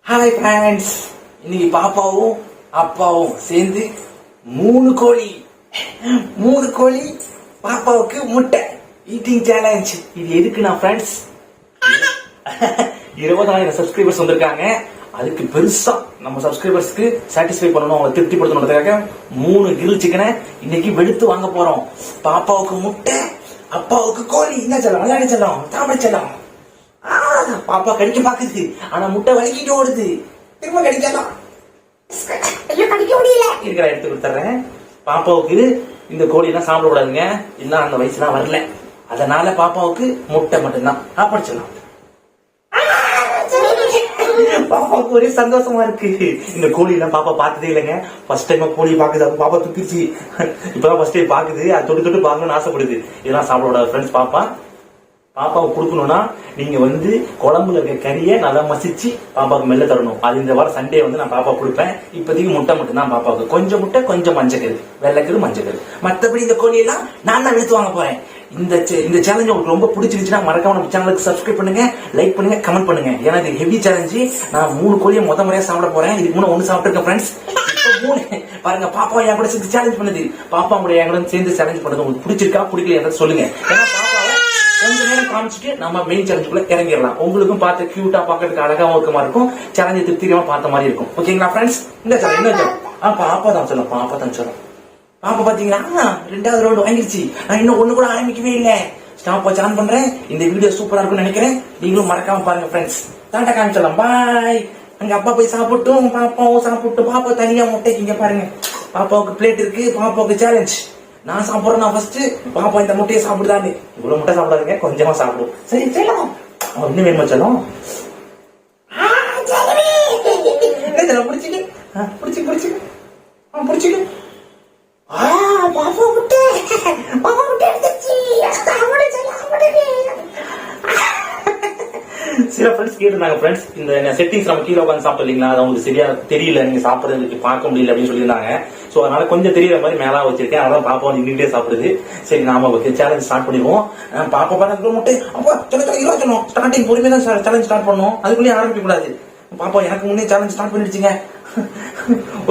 Hi friends, இன்னைக்கு பாப்பாவும் அப்பாவும் சேர்ந்து மூணு கோழி பாப்பாவுக்கு முட்டை ஈட்டிங் சேலஞ்ச். இது எதுக்குண்ணா ஃப்ரெண்ட்ஸ், 20,000 சப்ஸ்கிரைபர்ஸ் வந்திருக்காங்க. அதுக்கு பெருசா நம்ம சப்ஸ்கிரைபர்ஸ்க்கு சாட்டிஸ்ஃபை பண்ணணும், அவங்க திருப்திப்படுத்தணுன்றதுக்காக 3 கிரில் சிக்கனை இன்னைக்கு வெளுத்து வாங்க போறோம். பாப்பாவுக்கு முட்டை, அப்பாவுக்கு கோழி. என்ன செல்லம், விளையாடி செல்லம், தாமரை செல்லம். பாப்பா கடிக்க பாக்குது, ஆனா முட்டை வலிக்கிட்டு ஓடுது. திரும்ப கடிக்கலாம், கடிக்க முடியல. இருக்கிற எடுத்து கொடுத்துறேன். பாப்பாவுக்கு இந்த கோழி எல்லாம் சாப்பிட கூடாதுங்க, இன்னும் அந்த வயசுலாம் வரல. அதனால பாப்பாவுக்கு முட்டை மட்டும்தான் சாப்பிடலாம். பாப்பாவுக்கு ஒரே சந்தோஷமா இருக்கு. இந்த கோழி எல்லாம் பாப்பா பார்த்ததே இல்லைங்க, ஃபர்ஸ்ட் டைம் கோழி பாக்குது. அப்ப பாப்பா துப்பிச்சு, இப்பதான் ஃபர்ஸ்ட் டைம் பாக்குது. அது தொட்டு தொட்டு பாக்கணும்னு ஆசைப்படுது. இதெல்லாம் சாப்பிட கூடாது ஃப்ரெண்ட்ஸ். பாப்பாவுக்கு கொடுக்கணும்னா நீங்க குழம்புல இருக்க கறியை நல்லா மசிச்சு பாப்பாவுக்கு மெல்ல தரணும். அது இந்த வாரம் சண்டே நான் பாப்பா கொடுப்பேன். இப்போதைக்கு முட்டை மட்டும் தான் பாப்பாவுக்கு. கொஞ்சம் முட்டை, கொஞ்சம் மஞ்சக்கரு, வெள்ளைக்கரு, மஞ்சக்கரு. மற்றபடி இந்த கோழி எல்லாம் நான் தான் எடுத்து வாங்க போறேன். இந்த சேலஞ்ச் உங்களுக்கு ரொம்ப பிடிச்சிருந்துச்சுன்னா மறக்காம நம்ம சேனலுக்கு சப்ஸ்கிரைப் பண்ணுங்க, லைக் பண்ணுங்க, கமெண்ட் பண்ணுங்க. ஏன்னா இது ஹெவி சேலஞ்சு. நான் 3 கோழியை முறையா சாப்பிட போறேன். இதுக்கு முன்ன 1 சாப்பிட்டுருக்கேன் ஃப்ரெண்ட்ஸ். பாருங்க, பாப்பா என் கூட சேர்ந்து சேலஞ்ச் பண்ணுது. பாப்பா கூட என் கூட சேர்ந்து சேலஞ்ச் பண்ணது உங்களுக்கு பிடிச்சிருக்கா பிடிக்கல சொல்லுங்க. ஏன்னா கொஞ்ச நேரம் காமிச்சிட்டு நம்ம மெயின் சேலஞ்சுக்குள்ள இறங்கிடலாம். உங்களுக்கும் பார்த்து கியூட்டா பாக்கிறதுக்கு அழகாவும் இருக்கமா இருக்கும், சேலஞ்சை திருப்திகரமா பார்த்த மாதிரி இருக்கும். ஓகேங்களா ஃப்ரெண்ட்ஸ்? இந்த சேலஞ்ச் என்ன பாப்பா தான் சொல்லும். பாப்பா பாத்தீங்களா 2வது ரவுண்ட் வாங்கிருச்சு. நான் இன்னும் ஒண்ணு கூட ஆரம்பிக்கவே இல்ல. ஸ்டாப் வாட்ச் ஆன் பண்றேன். இந்த வீடியோ சூப்பரா இருக்கும்னு நினைக்கிறேன். நீங்களும் மறக்காம பாருங்க ஃப்ரெண்ட்ஸ். டாடா காமிச்சிடலாம். பாய். அங்க அப்பா போய் சாப்பிட்டும், பாப்பாவும் சாப்பிட்டு. பாப்பா தனியா முட்டைக்கு இங்க பாருங்க. பாப்பாவுக்கு பிளேட் இருக்கு. பாப்பாவுக்கு சேலஞ்ச். நான் சாப்பிடுறேன் ஃபர்ஸ்ட். பாப்பா இந்த முட்டையை சாப்பிடுதான்னு. இவ்வளவு முட்டை சாப்பிடாதீங்க, கொஞ்சமா சாப்பிடும். சரி செல்லம், இன்னும் வேணுமா செல்லம்? பிடிச்சிக்கு பாப்பா முட்டை, பாப்பா முட்டை எடுத்துச்சு. சில ஃப்ரெண்ட்ஸ் கேட்டிருந்தாங்க, ஃப்ரெண்ட்ஸ் இந்த செட்டிங்ஸ் நம்ம கீழே உட்காந்து சாப்பிட்டு இல்லைங்களா, அது அவங்களுக்கு சரியா தெரியல, நீங்க சாப்பிடுறதுக்கு பார்க்க முடியல அப்படின்னு சொல்லியிருந்தாங்க. சோ அதனால கொஞ்சம் தெரியற மாதிரி மேலா வச்சிருக்கேன். அதான் பாப்பா நின்றுட்டே சாப்பிடுது. சரி, நாம சேலஞ்ச் ஸ்டார்ட் பண்ணிடுவோம். பாப்பா பார்த்தா முட்டை அப்பா சொல்லணும். ஸ்டார்டிங் பொறுமையா தான் சேலஞ்ச் ஸ்டார்ட் பண்ணுவோம், அதுக்குள்ளேயே ஆரம்பிக்க கூடாது. பாப்பா எனக்கு முன்னே சேலஞ்ச் ஸ்டார்ட் பண்ணிடுச்சுங்க.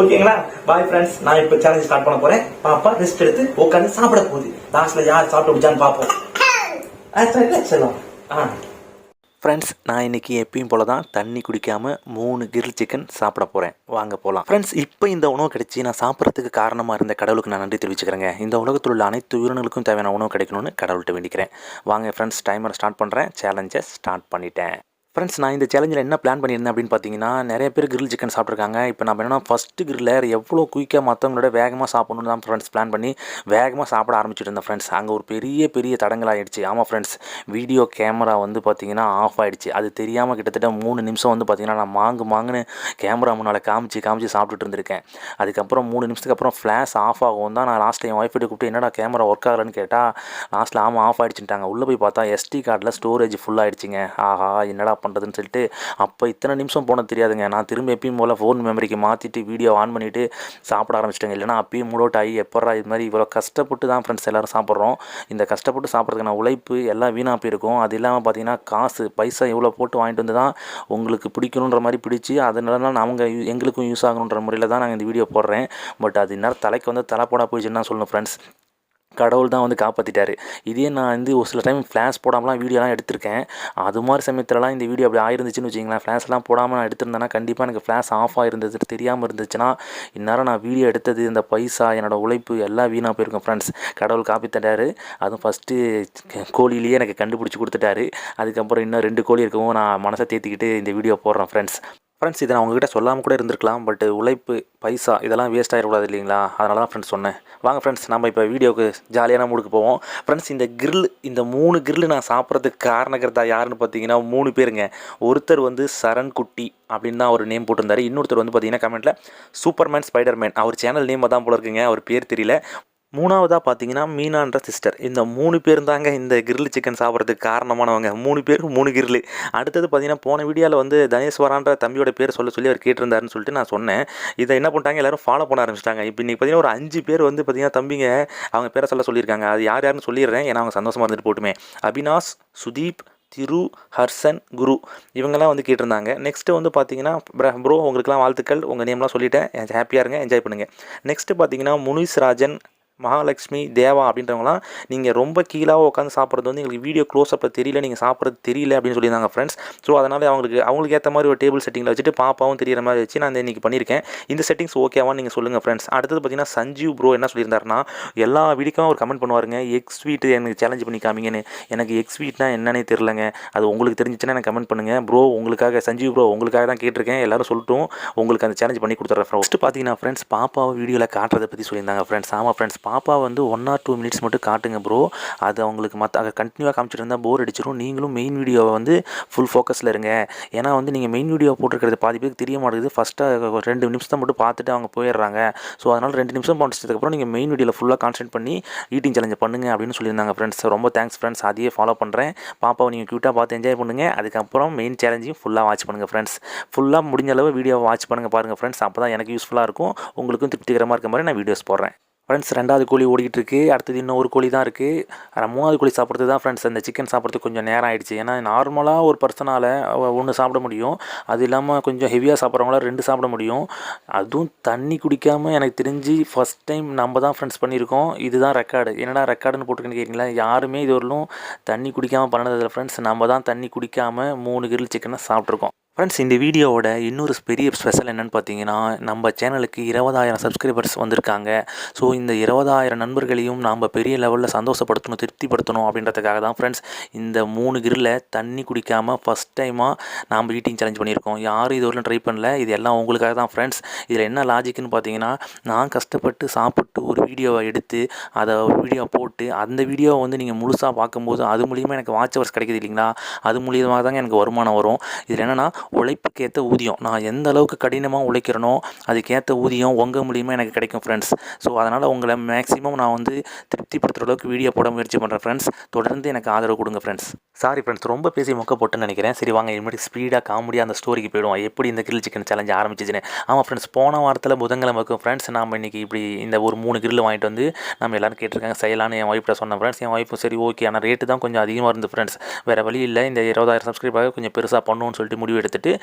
ஓகேங்களா? பாய் ஃப்ரெண்ட்ஸ், நான் இப்ப சேலஞ்ச் ஸ்டார்ட் பண்ண போறேன். பாப்பா ரெஸ்ட் எடுத்து உட்காந்து சாப்பிட போகுது. லாஸ்ட்ல யார் சாப்பிட்டு முடிச்சான்னு பாப்போம். சொல்லலாம். ஃப்ரெண்ட்ஸ், நான் இன்றைக்கி எப்பயும் போல தான் தண்ணி குடிக்காமல் 3 கிரில் சிக்கன் சாப்பிட போகிறேன். வாங்க போகலாம். ஃப்ரெண்ட்ஸ், இப்போ இந்த உணவு கிடைச்சி நான் சாப்பிட்றதுக்கு காரணமாக இருந்த கடவுளுக்கு நான் நன்றி தெரிவிச்சுக்கிறேங்க. இந்த உலகத்தில் உள்ள அனைத்து உயிரினங்களுக்கும் தேவையான உணவு கிடைக்கணும்னு கடவுள்கிட்ட வேண்டிக்கிறேன். வாங்க ஃப்ரெண்ட்ஸ், டைமரை ஸ்டார்ட் பண்ணுறேன். சேலஞ்சை ஸ்டார்ட் பண்ணிட்டேன். ஃப்ரெண்ட்ஸ், நான் இந்த சேலஞ்சில் என்ன பிளான் பண்ணியிருந்தேன் அப்படின்னு பார்த்தீங்கன்னா, நிறைய பேர் கிரில் சிக்கன் சாப்பிட்ருக்காங்க. இப்போ நம்ம என்னென்னா ஃபஸ்ட்டு கிரில்ல எவ்வளோ குயிக்காக மற்றவங்களோட வேகமாக சாப்பிடணும்னு தான் ஃப்ரெண்ட்ஸ் பிளான் பண்ணி வேகமாக சாப்பிட ஆரம்பிச்சுட்டு இருந்தேன் ஃப்ரெண்ட்ஸ். அங்கே ஒரு பெரிய தடங்கலாகிடுச்சு. ஆமாம் ஃப்ரெண்ட்ஸ், வீடியோ கேமரா பார்த்தீங்கன்னா ஆஃப் ஆகிடுச்சு. அது தெரியாமல் கிட்டத்தட்ட 3 நிமிஷம் பார்த்தீங்கன்னா நான் மாங்குன்னு கேமரா முன்னால் காமிச்சு சாப்பிட்டுட்டு இருந்திருக்கேன். அதுக்கப்புறம் 3 நிமிஷத்துக்கு அப்புறம் ஃப்ளாஷ் ஆஃப் ஆகும் தான் நான் லாஸ்ட்டில் என் ஒய்ஃபை கூப்பிட்டு என்னடா கேமரா ஒர்க் ஆகலன்னு கேட்டால் லாஸ்ட்டில் ஆஃப் ஆகிடுச்சுட்டாங்க. உள்ளே போய் பார்த்தா SD கார்டில் ஸ்டோரேஜ் ஃபுல் ஆகிடுச்சிங்க. ஆஹா, என்னடா பண்ணுறதுன்னு சொல்லிட்டு அப்போ இத்தனை நிமிஷம் போனது தெரியாதுங்க. நான் திரும்ப எப்பயும் போல் ஃபோன் மெமரிக்கு மாற்றிட்டு வீடியோ ஆன் பண்ணிவிட்டு சாப்பிட ஆரம்பிச்சிட்டேங்க. இல்லைனா அப்பயும் மூடோட் ஆகி எப்படா இது மாதிரி இவ்வளோ கஷ்டப்பட்டு தான் ஃப்ரெண்ட்ஸ் எல்லோரும் சாப்பிட்றோம். இந்த கஷ்டப்பட்டு சாப்பிட்றதுக்கான உழைப்பு எல்லாம் வீணாக போயிருக்கும். அது இல்லாமல் பார்த்தீங்கன்னா காசு பைசா இவ்வளோ போட்டு வாங்கிட்டு வந்து தான் உங்களுக்கு பிடிக்கணுன்ற மாதிரி பிடிச்சி அதனால அவங்க எங்களுக்கும் யூஸ் ஆகணுன்ற முறையில் தான் நாங்கள் இந்த வீடியோ போடுறேன். பட் அது இன்னும் தலைக்கு தலை போட போயிடுச்சுன்னு தான் சொல்லணும் ஃப்ரெண்ட்ஸ். கடவுள் தான் காப்பாற்றிட்டார். இதே நான் ஒரு சில டைம் ஃப்ளாஷ் போடாமலாம் வீடியோலாம் எடுத்திருக்கேன். அது மாதிரி சமயத்துலலாம் இந்த வீடியோ அப்படி ஆயிருந்துச்சுன்னு வச்சிங்களேன், ஃப்ளாஷ்லாம் போடாமல் நான் எடுத்திருந்தேன்னா கண்டிப்பாக எனக்கு ஃப்ளாஷ் ஆஃப் ஆகிருந்தது தெரியாமல் இருந்துச்சுன்னா இந்நேரம் நான் வீடியோ எடுத்தது இந்த பைசா என்னோடய உழைப்பு எல்லாம் வீணாக போயிருக்கும் ஃப்ரெண்ட்ஸ். கடவுள் காப்பாற்றிட்டாரு. அதுவும் ஃபஸ்ட்டு கோழிலேயே எனக்கு கண்டுபிடிச்சி கொடுத்துட்டாரு. அதுக்கப்புறம் இன்னும் 2 கோழி இருக்கவும் நான் மனசை தேத்திக்கிட்டு இந்த வீடியோ போடுறேன் ஃப்ரெண்ட்ஸ். இதை நான் உங்ககிட்ட சொல்லாமல் கூட இருந்திருக்கலாம். பட் உழைப்பு பைசா இதெல்லாம் வேஸ்ட் ஆகிடக்கூடாது இல்லைங்களா, அதனால தான் ஃப்ரெண்ட்ஸ் சொன்னேன். வாங்க ஃப்ரெண்ட்ஸ், நம்ம இப்போ வீடியோவுக்கு ஜாலியான மூடுக்கு போவோம். ஃப்ரெண்ட்ஸ், இந்த 3 கிரில் நான் சாப்பிட்றதுக்கு காரணக்கர்த்தா யாருன்னு பார்த்தீங்கன்னா 3 பேருங்க. ஒருத்தர் சரண் குட்டி அப்படின்னு தான் அவர் நேம் போட்டிருந்தார். இன்னொருத்தர் பார்த்தீங்கன்னா கமெண்ட்டில் சூப்பர்மேன் ஸ்பைடர்மேன், அவர் சேனல் நேம் தான் போல இருக்குங்க, அவர் பேர் தெரியல. 3வதாக பார்த்தீங்கன்னா மீனான்ற சிஸ்டர். இந்த 3 பேர் தாங்க இந்த கிரில் சிக்கன் சாப்பிட்றதுக்கு காரணமானவங்க. 3 பேர் 3 கிரில். அடுத்தது பார்த்தீங்கன்னா போன வீடியோவில் தனேஸ்வரான்ற தம்பியோட பேர் சொல்லி அவர் கேட்டிருந்தாருன்னு சொல்லிட்டு நான் சொன்னேன். இதை என்ன பண்ணிட்டாங்க, எல்லோரும் ஃபாலோ பண்ண ஆரம்பிச்சிட்டாங்க. இப்போ இன்றைக்கி பார்த்தீங்கன்னா ஒரு 5 பேர் பார்த்தீங்கன்னா தம்பிங்க அவங்க பேரை சொல்லியிருக்காங்க. அது யாருன்னு சொல்லிடுறேன், ஏன்னா அவங்க சந்தோஷமாக இருந்துட்டு போட்டுமே. அபினாஷ், சுதீப், திரு, ஹர்ஷன், குரு இவங்கெல்லாம் வந்து கேட்டிருந்தாங்க. நெக்ஸ்ட்டு வந்து பார்த்தீங்கன்னா ப்ரோ உங்களுக்குலாம் வாழ்த்துக்கள், உங்கள் நேம்லாம் சொல்லிட்டேன், ஹாப்பியாக இருங்க, என்ஜாய் பண்ணுங்கள். நெக்ஸ்ட்டு பார்த்தீங்கன்னா முனிஸ் ராஜன், மகாலட்சுமி, தேவா அப்படின்றவங்களாம் நீங்கள் ரொம்ப கீழாக உட்காந்து சாப்பிட்றது வந்து எங்களுக்கு வீடியோ க்ளோஸ்அப்பில் தெரியல, நீங்கள் சாப்பிட்றது தெரியல அப்படின்னு சொல்லியிருந்தாங்க ஃப்ரெண்ட்ஸ். ஸோ அதனால் அவங்களுக்கு ஏற்ற மாதிரி ஒரு டேபிள் செட்டிங்கில் வச்சுட்டு பாப்பாவும் தெரியிற மாதிரி வச்சு நான் இன்றைக்கி பண்ணியிருக்கேன். இந்த செட்டிங்ஸ் ஓகேவான்னு நீங்கள் சொல்லுங்கள் ஃப்ரெண்ட்ஸ். அடுத்தது பார்த்தீங்கன்னா சஞ்சீவ் ப்ரோ என்ன சொல்லியிருந்தாருன்னா, எல்லா வீடியோக்கும் ஒரு கமெண்ட் பண்ணுவாருங்க, எக் ஸ்வீட்டு எனக்கு சேலஞ்ச் பண்ணி காமிங்கன்னு. எனக்கு எக் ஸ்வீட்னா என்னன்னே தெரிலங்க, அது உங்களுக்கு தெரிஞ்சிச்சுன்னா எனக்கு கமெண்ட் பண்ணுங்கள் ப்ரோ. உங்களுக்காக சஞ்சீவ் ப்ரோ உங்களுக்காக தான் கேட்டிருக்கேன், எல்லோரும் சொல்லட்டும், உங்களுக்கு அந்த சேலஞ்ச் பண்ணி கொடுத்துட்றேன். ஃபஸ்ட்டு பார்த்தீங்கன்னா ஃப்ரெண்ட்ஸ் பாப்பாவை வீடியோவில் காட்டுறதை பற்றி சொல்லியிருந்தாங்க ஃப்ரெண்ட்ஸ். ஆமாம் ஃப்ரெண்ட்ஸ், பாப்பா வந்து 1 or 2 மினிட்ஸ் மட்டும் காட்டுங்க ப்ரோ. அது அவங்களுக்கு அதை கண்டினியூவாக காமிச்சிட்டு இருந்தால் போர் அடிச்சிடும். நீங்களும் மெயின் வீடியோவை வந்து ஃபுல் ஃபோக்கஸில் இருங்க. ஏன்னா வந்து நீங்கள் மெயின் வீடியோ போட்டுருக்கிறது பாதி பேருக்கு தெரிய மாட்டேங்குது. ஃபஸ்ட்டாக 2 நிமிஷத்தை மட்டும் பார்த்துட்டு அவங்க போயிடுறாங்க. ஸோ அதனால் 2 நிமிஷம் முடிச்சதுக்கப்புறம் நீங்கள் மெயின் வீடியோவில் ஃபுல்லாக கான்சன்ட்ரேட் பண்ணி ஈட்டிங் சேலஞ்சை பண்ணுங்க அப்படின்னு சொல்லியிருந்தாங்க ஃப்ரெண்ட்ஸ். ரொம்ப தேங்க்ஸ் ஃப்ரெண்ட்ஸ், அதையே ஃபாலோ பண்ணுறேன். பாப்பாவை நீங்கள் க்யூட்டாக பார்த்து என்ஜாய் பண்ணுங்கள். அதுக்கப்புறம் மெயின் சேலஞ்சையும் ஃபுல்லாக வாட்ச் பண்ணுங்கள் ஃப்ரெண்ட்ஸ். ஃபுல்லாக முடிஞ்ச அளவு வீடியோவை வாட்ச் பாருங்கள் ஃப்ரெண்ட்ஸ். அப்போ தான் எனக்கு யூஸ்ஃபுல்லாக இருக்கும், உங்களுக்கும் திருப்திகரமாக இருக்க மாதிரி நான் வீடியோஸ் போடுறேன் ஃப்ரெண்ட்ஸ். 2வது கோழி ஓடிக்கிட்டு இருக்குது. அடுத்தது இன்னும் ஒரு கோழி தான் இருக்குது. 3வது கோழி சாப்பிட்றது தான் ஃப்ரெண்ட்ஸ். அந்த சிக்கன் சாப்பிட்றதுக்கு கொஞ்சம் நேரம் ஆகிடுச்சு. ஏன்னா நார்மலாக ஒரு பர்சனால் 1 சாப்பிட முடியும், அது இல்லாமல் கொஞ்சம் ஹெவியாக சாப்பிட்றவங்களாம் 2 சாப்பிட முடியும். அதுவும் தண்ணி குடிக்காமல் எனக்கு தெரிஞ்சு ஃபஸ்ட் டைம் நம்ம தான் ஃப்ரெண்ட்ஸ் பண்ணியிருக்கோம். இதுதான் ரெக்கார்டு. என்னடா ரெக்கார்டுன்னு போட்டுருக்கேன்னு கேட்டிங்களா, யாருமே இது வரலும் தண்ணி குடிக்காமல் பண்ணதில்லை ஃப்ரெண்ட்ஸ். நம்ம தான் தண்ணி குடிக்காமல் 3 கிரில் சிக்கனை சாப்பிட்ருக்கோம் ஃப்ரெண்ட்ஸ். இந்த வீடியோவோட இன்னொரு பெரிய ஸ்பெஷல் என்னென்னு பார்த்தீங்கன்னா, நம்ம சேனலுக்கு 20,000 சப்ஸ்கிரைபர்ஸ் வந்திருக்காங்க. ஸோ இந்த 20,000 நண்பர்களையும் நாம் பெரிய லெவலில் சந்தோஷப்படுத்தணும், திருப்திப்படுத்தணும் அப்படின்றதுக்காக தான் ஃப்ரெண்ட்ஸ் இந்த 3 கிரில்ல தண்ணி குடிக்காமல் ஃபஸ்ட் டைமாக நாம் ஈட்டிங் சேலஞ்ச் பண்ணியிருக்கோம். யாரும் இது வரலும் ட்ரை பண்ணல. இது எல்லாம் உங்களுக்காக தான் ஃப்ரெண்ட்ஸ். இதில் என்ன லாஜிக்னு பார்த்தீங்கன்னா, நான் கஷ்டப்பட்டு சாப்பிட்டு ஒரு வீடியோவை எடுத்து அதை வீடியோ போட்டு அந்த வீடியோவை வந்து நீங்கள் முழுசாக பார்க்கும்போது அது மூலியமாக எனக்கு வாட்ச் ஹவர்ஸ் கிடைக்குது இல்லைங்களா, அது மூலியமாக தாங்க எனக்கு வருமானம் வரும். இதில் என்னென்னா உழைப்புக்கேற்ற ஊதியம், நான் எந்த அளவுக்கு கடினமாக உழைக்கிறனோ அதுக்கேற்ற ஊதியம் உங்கள் மூலியமாக எனக்கு கிடைக்கும் ஃப்ரெண்ட்ஸ். ஸோ அதனால் உங்களை மேக்ஸிமம் நான் வந்து திருப்திப்படுத்துகிற அளவுக்கு வீடியோ போட முயற்சி பண்ணுறேன் ஃப்ரெண்ட்ஸ். தொடர்ந்து எனக்கு ஆதரவு கொடுங்க ஃப்ரெண்ட்ஸ். சாரி ஃப்ரெண்ட்ஸ், ரொம்ப பேசி மொக்க போட்டுன்னு நினைக்கிறேன். சரி வாங்க இனிமேல் ஸ்பீடாக காமெடியாக அந்த ஸ்டோரிக்கு போயிடுவோம், எப்படி இந்த கிரில் சிக்கன் சேலஞ்ச் ஆரம்பிச்சிச்சுன்னு. ஆமாம் ஃப்ரெண்ட்ஸ், போன வாரத்தில் புதன்கிழமை இருக்கும் ஃப்ரெண்ட்ஸ். நாம் இன்றைக்கி இப்படி இந்த ஒரு 3 கிரில் வாங்கிட்டு வந்து நம்ம எல்லோரும் கேட்டிருக்காங்க செய்யலான்னு என் ஒய்ஃப்ட்ட சொன்னேன் ஃப்ரெண்ட்ஸ். என் ஒய்ஃபும் சரி ஓகே, ஆனால் ரேட்டு தான் கொஞ்சம் அதிகமாக இருந்து ஃப்ரெண்ட்ஸ். வேறு வழி இல்லை, இந்த 20,000 சப்ஸ்கிரைபாக கொஞ்சம் பெருசாக பண்ணணும்னு சொல்லிட்டு முடிவு எடுத்துட்டு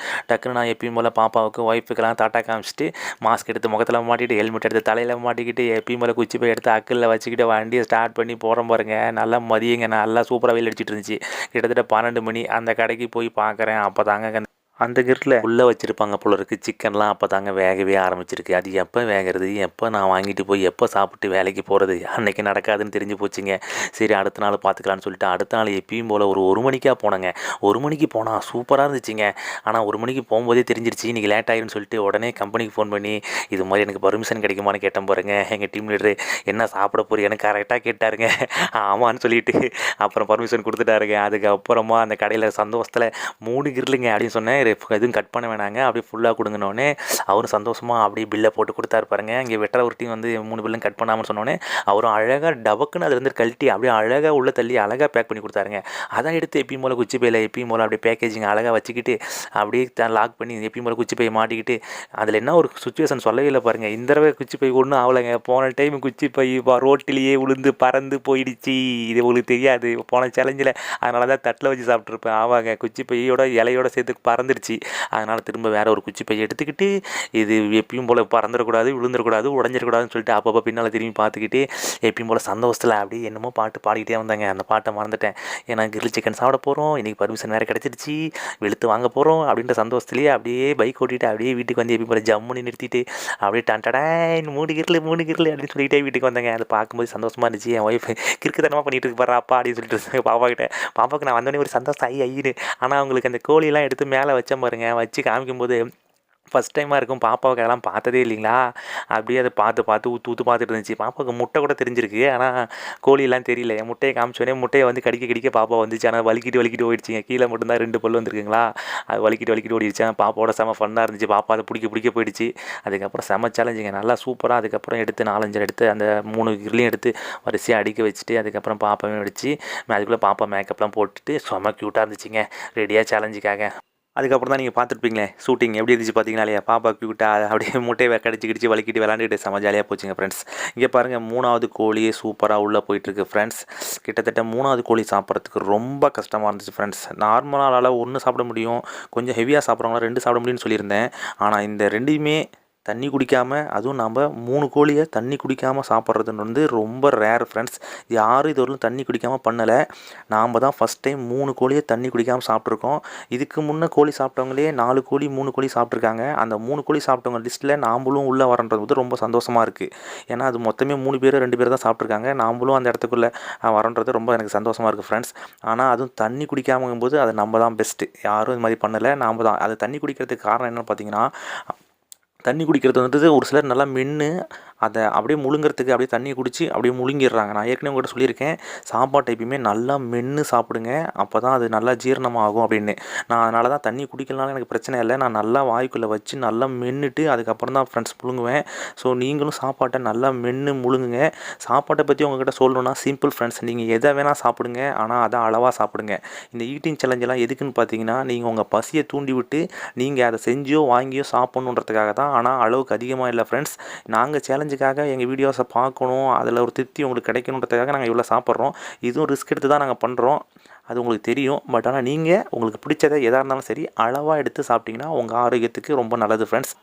டக்குன்னு நான் எப்பயும் போல் பாப்பாவுக்கு ஒய்ஃபுக்கெல்லாம் டாட்டா காமிச்சிட்டு மாஸ்க் எடுத்து முகத்தில் மாட்டிக்கிட்டு ஹெல்மெட் எடுத்து தலையில் மாட்டிக்கிட்டு எப்பயும் போல் குச்சி போய் எடுத்து அக்கில் வச்சுக்கிட்டு வண்டியை ஸ்டார்ட் பண்ணி போகிறோம் பாருங்க. நல்லா மதியங்க, நல்லா சூப்பராக வெயில் அடிச்சிட்டு இருந்துச்சு. கிட்டத்தட்ட 12 மணி. அந்த கடைக்கு போய் பார்க்குறேன், அப்போ தாங்க அந்த கிரில் உள்ளே வச்சுருப்பாங்க போல இருக்குது சிக்கன்லாம். அப்போ தாங்க வேகவே ஆரம்பிச்சிருக்கு. அது எப்போ வேகிறது, எப்போ நான் வாங்கிட்டு போய் எப்போ சாப்பிட்டு வேலைக்கு போகிறது, அன்றைக்கி நடக்காதுன்னு தெரிஞ்சு போச்சுங்க. சரி அடுத்த நாள் பார்த்துக்கலான்னு சொல்லிட்டு அடுத்த நாள் எப்பயும் போல் ஒரு 1 மணிக்காக போனேங்க. 1 மணிக்கு போனால் சூப்பராக இருந்துச்சுங்க. ஆனால் 1 மணிக்கு போகும்போதே தெரிஞ்சிருச்சு இன்றைக்கி லேட் ஆகிருன்னு சொல்லிட்டு உடனே கம்பெனிக்கு ஃபோன் பண்ணி இது மாதிரி எனக்கு பர்மிஷன் கிடைக்குமான்னு கேட்டேன் பாருங்க. எங்கள் டீம் லீடரு என்ன சாப்பிட போறீங்கன்னு கரெக்டாக கேட்டாருங்க. ஆமான்னு சொல்லிட்டு அப்புறம் பர்மிஷன் கொடுத்துட்டாருங்க. அதுக்கப்புறமா அந்த கடையில் சந்தோஷத்தில் 3 கிரில்லுங்க அப்படின்னு சொன்னேன். எதுவும் கட் பண்ண வேணாங்க, அப்படியே ஃபுல்லாக கொடுங்கனோடனே அவரும் சந்தோஷமாக அப்படியே பில்லை போட்டு கொடுத்தாரு பாருங்க. இங்கே வெட்டுற ஒரு டீம் வந்து 3 பில்லும் கட் பண்ணாமல் சொன்னோன்னே அவரும் அழகாக டபக்குன்னு அதுலேருந்து கழட்டி அப்படியே அழகாக உள்ளே தள்ளி அழகாக பேக் பண்ணி கொடுத்தாருங்க. அதான் எடுத்து எப்பயும் போல் குச்சி பையில் எப்பயும் போல் அப்படியே பேக்கேஜிங் அழகாக வச்சுக்கிட்டு அப்படியே லாக் பண்ணி எப்பயும் போல் குச்சி பையை மாட்டிக்கிட்டு அதில் என்ன ஒரு சுச்சுவேஷன் சொல்லவே இல்லை பாருங்கள். இந்த தடவை குச்சி பை ஒன்றும் ஆகலைங்க. போன டைம் குச்சி பை ரோட்டிலேயே உளுந்து பறந்து போயிடுச்சு. இது உங்களுக்கு தெரியாது போன சேலஞ்சில், அதனால தான் தட்டில் வச்சு சாப்பிட்ருப்பேன். ஆவாங்க குச்சி பையோட இலையோட சேர்த்து பறந்துடுச்சு. அதனால் திரும்ப வேறு ஒரு குச்சி பையை எடுத்துக்கிட்டு இது எப்பயும் போல் பறந்துடக்கூடாது, விழுந்துடக்கூடாது, உடஞ்சிடக்கூடாதுன்னு சொல்லிட்டு அப்பப்போ பின்னால் திரும்பி பார்த்துக்கிட்டு எப்பயும் போல் சந்தோஷத்தில் அப்படியே என்னமோ பாட்டு பாடிக்கிட்டே வந்தாங்க. அந்த பாட்டை மறந்துட்டேன். ஏன்னா கிரில் சிக்கன் சாப்பிட போகிறோம், இன்றைக்கி பர்மிஷன் வேறு கிடச்சிருச்சு, வெளுத்து வாங்க போகிறோம் அப்படின்ற சந்தோஷத்துலேயே அப்படியே பைக் ஓட்டிகிட்டு அப்படியே வீட்டுக்கு வந்து எப்பயும் போல் ஜம்முன்னு நிறுத்திட்டு அப்படியே டன்டடான் 3 கிரில் அப்படின்னு சொல்லிகிட்டே வீட்டுக்கு வந்தாங்க. அதை பார்க்கும்போது சந்தோஷமாக இருந்துச்சு. என் ஒய்ஃப் கிறுக்குத்தனமாக பண்ணிகிட்டு இருக்கு பாரு அப்பா அப்படின்னு சொல்லிட்டு பாப்பாவுக்கு நான் வந்தோடனே ஒரு சந்தோஷம் ஐயின்னு. ஆனால் அவங்களுக்கு அந்த கோழியெல்லாம் எடுத்து மேலே வச்ச பாருங்க, வச்சு காமிக்கும்போது ஃபஸ்ட் டைமாக இருக்கும். பாப்பாவுக்கு அதெல்லாம் பார்த்ததே இல்லைங்களா, அப்படியே அதை பார்த்து ஊற்று பார்த்துட்டு இருந்துச்சு. பாப்பாவுக்கு முட்டை கூட தெரிஞ்சிருக்கு, ஆனால் கோழியெல்லாம் தெரியல. என் முட்டையை காமிச்சோடனே முட்டையை வந்து கடிக்க பாப்பா வந்துச்சு. ஆனால் வலிக்கிட்டு ஓடிடுச்சிங்க. கீழே மட்டும்தான் 2 பல்லு வந்துருக்குங்களா, அது வலிக்கிட்டு ஓடிடுச்சு. பாப்பாவோட செம ஃபன்னாக இருந்துச்சு. பாப்பா அதை பிடிக்க போயிடுச்சு. அதுக்கப்புறம் செம சேலஞ்சுங்க, நல்லா சூப்பராக. அதுக்கப்புறம் எடுத்து 4-5 எடுத்து அந்த 3 கிரிலையும் எடுத்து வரிசையாக அடிக்க வச்சுட்டு அதுக்கப்புறம் பாப்பாவே வச்சு அதுக்குள்ளே பாப்பா மேக்கப்லாம் போட்டுட்டு செம க்யூட்டாக இருந்துச்சுங்க, ரெடியாக சேலஞ்சுக்காக. அதுக்கப்புறம் தான் நீங்கள் பார்த்துருப்பீங்களே ஷூட்டிங் எப்படி இருந்துச்சு பார்த்தீங்களா இல்லையா, பாப்பா க்யூட்டாக அப்படியே முட்டையை கடிச்சு கிடிச்சு வலிக்கிட்டு விளாண்டுட்டு செம ஜாலியாக போச்சுங்க ஃப்ரெண்ட்ஸ். இங்கே பாருங்கள் 3வது கோழியே சூப்பராக உள்ளே போயிட்டுருக்கு ஃப்ரெண்ட்ஸ். கிட்டத்தட்ட 3வது கோழி சாப்பிட்றதுக்கு ரொம்ப கஷ்டமாக இருந்துச்சு ஃப்ரெண்ட்ஸ். நார்மலால் 1 சாப்பிட முடியும், கொஞ்சம் ஹெவியாக சாப்பிட்றவங்களாம் 2 சாப்பிட முடியும்னு சொல்லியிருந்தேன். ஆனால் இந்த 2யுமே தண்ணி குடிக்காமல், அதுவும் நம்ம 3 கோழியை தண்ணி குடிக்காமல் சாப்பிட்றதுன்னு வந்து ரொம்ப ரேர் ஃப்ரெண்ட்ஸ். யாரும் இது வரலும் தண்ணி குடிக்காமல் பண்ணலை. நாம் தான் ஃபஸ்ட் டைம் 3 கோழியை தண்ணி குடிக்காமல் சாப்பிட்ருக்கோம். இதுக்கு முன்னே கோழி சாப்பிட்டவங்களே 4 கோழி 3 கோழி சாப்பிட்ருக்காங்க. அந்த 3 கோழி சாப்பிட்டவங்க லிஸ்ட்டில் நாம்பளும் உள்ளே வரன்றது வந்து ரொம்ப சந்தோஷமாக இருக்குது. ஏன்னா அது மொத்தமே 3 பேர் 2 பேர் தான் சாப்பிட்ருக்காங்க. நாம்பளும் அந்த இடத்துக்குள்ளே வரன்றது ரொம்ப எனக்கு சந்தோஷமாக இருக்குது ஃப்ரெண்ட்ஸ். ஆனால் அதுவும் தண்ணி குடிக்காமங்கும்போது அது நம்ம தான் பெஸ்ட்டு. யாரும் இது மாதிரி பண்ணலை, நாம் தான். அது தண்ணி குடிக்கிறதுக்கு காரணம் என்னென்னு பார்த்தீங்கன்னா, தண்ணி குடிக்கிறது வந்துட்டு ஒரு சிலர் நல்லா மென்று அதை அப்படியே முழுங்கிறதுக்கு அப்படியே தண்ணியை குடித்து அப்படியே முழுங்கிடுறாங்க. நான் ஏற்கனவே உங்கள்கிட்ட சொல்லியிருக்கேன், சாப்பாட்டை எப்பயுமே நல்லா மென்று சாப்பிடுங்க, அப்போ தான் அது நல்லா ஜீரணமாகும் அப்படின்னு. நான் அதனால தான் தண்ணி குடிக்கலனாலும் எனக்கு பிரச்சனை இல்லை. நான் நல்லா வாய்க்குள்ளே வச்சு நல்லா மென்னுட்டு அதுக்கப்புறம் தான் ஃப்ரெண்ட்ஸ் முழுங்குவேன். ஸோ நீங்களும் சாப்பாட்டை நல்லா மென்று முழுங்குங்க. சாப்பாட்டை பற்றி உங்கள்கிட்ட சொல்லணுன்னா சிம்பிள் ஃப்ரெண்ட்ஸ், நீங்கள் எதை வேணால் சாப்பிடுங்க, ஆனால் அதை அளவாக சாப்பிடுங்க. இந்த ஈட்டிங் சேலஞ்செல்லாம் எதுக்குன்னு பார்த்தீங்கன்னா, நீங்கள் உங்கள் பசியை தூண்டி விட்டு நீங்கள் அதை செஞ்சோ வாங்கியோ சாப்பிட்ணுன்றதுக்காக தான். ஆனால் அளவுக்கு அதிகமாக இல்லை ஃப்ரெண்ட்ஸ். நாங்கள் சேலஞ்சுக்காக எங்கள் வீடியோஸை பார்க்கணும், அதில் ஒரு திருப்தி உங்களுக்கு கிடைக்கணுன்றதுக்காக நாங்கள் இவ்வளோ சாப்பிட்றோம். இதுவும் ரிஸ்க் எடுத்து தான் நாங்கள் பண்ணுறோம், அது உங்களுக்கு தெரியும். பட் ஆனால் நீங்கள் உங்களுக்கு பிடிச்சதை எதாக இருந்தாலும் சரி அளவாக எடுத்து சாப்பிட்டிங்கன்னா உங்கள் ஆரோக்கியத்துக்கு ரொம்ப நல்லது ஃப்ரெண்ட்ஸ்.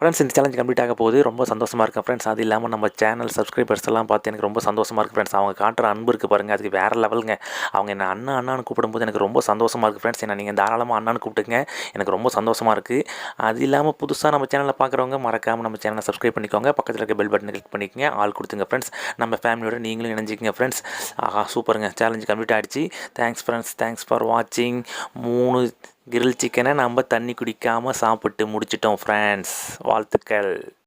ஃப்ரெண்ட்ஸ் இந்த சேலஞ்ச் கம்ப்ளீட் ஆக போகுது, ரொம்ப சந்தோஷமாக இருக்கேன் ஃப்ரெண்ட்ஸ். அது இல்லாமல் நம்ம சேனல் சப்ஸ்கிரைபர்ஸ் எல்லாம் பார்த்து எனக்கு ரொம்ப சந்தோஷமாக இருக்குது ஃப்ரெண்ட்ஸ். அவங்க காட்டுற அன்பு இருக்குது பாருங்கள், அதுக்கு வேறு லெவலுங்க. அவங்க என்ன அண்ணான்னு கூப்பிடும்போது எனக்கு ரொம்ப சந்தோஷமாக இருக்குது ஃப்ரெண்ட்ஸ். என்ன நீங்கள் தாராளமாக அண்ணான்னு கூப்பிட்டுங்க, எனக்கு ரொம்ப சந்தோஷமாக இருக்குது. அது இல்லாமல் புதுசாக நம்ம சேனலில் பார்க்குறவங்க மறக்காமல் நம்ம சேனலை சப்ஸ்கிரைப் பண்ணிக்கோங்க, பக்கத்தில் இருக்க பெல் பட்டனை கிளிக் பண்ணிக்கோங்க, ஆள் கொடுத்துங்க ஃப்ரெண்ட்ஸ். நம்ம ஃபேமிலியோட நீங்களும் இணைஞ்சிக்கங்க ஃப்ரெண்ட்ஸ். ஆஹா சூப்பருங்க, சேலஞ்ச் கம்ப்ளீட் ஆகிடுச்சு. தேங்க்ஸ் ஃப்ரெண்ட்ஸ், தேங்க்ஸ் ஃபார் வாட்சிங். 3 கிரில் சிக்கனை நம்ம தண்ணி குடிக்காமல் சாப்பிட்டு முடிச்சிட்டோம் ஃப்ரெண்ட்ஸ். வாழ்த்துக்கள்.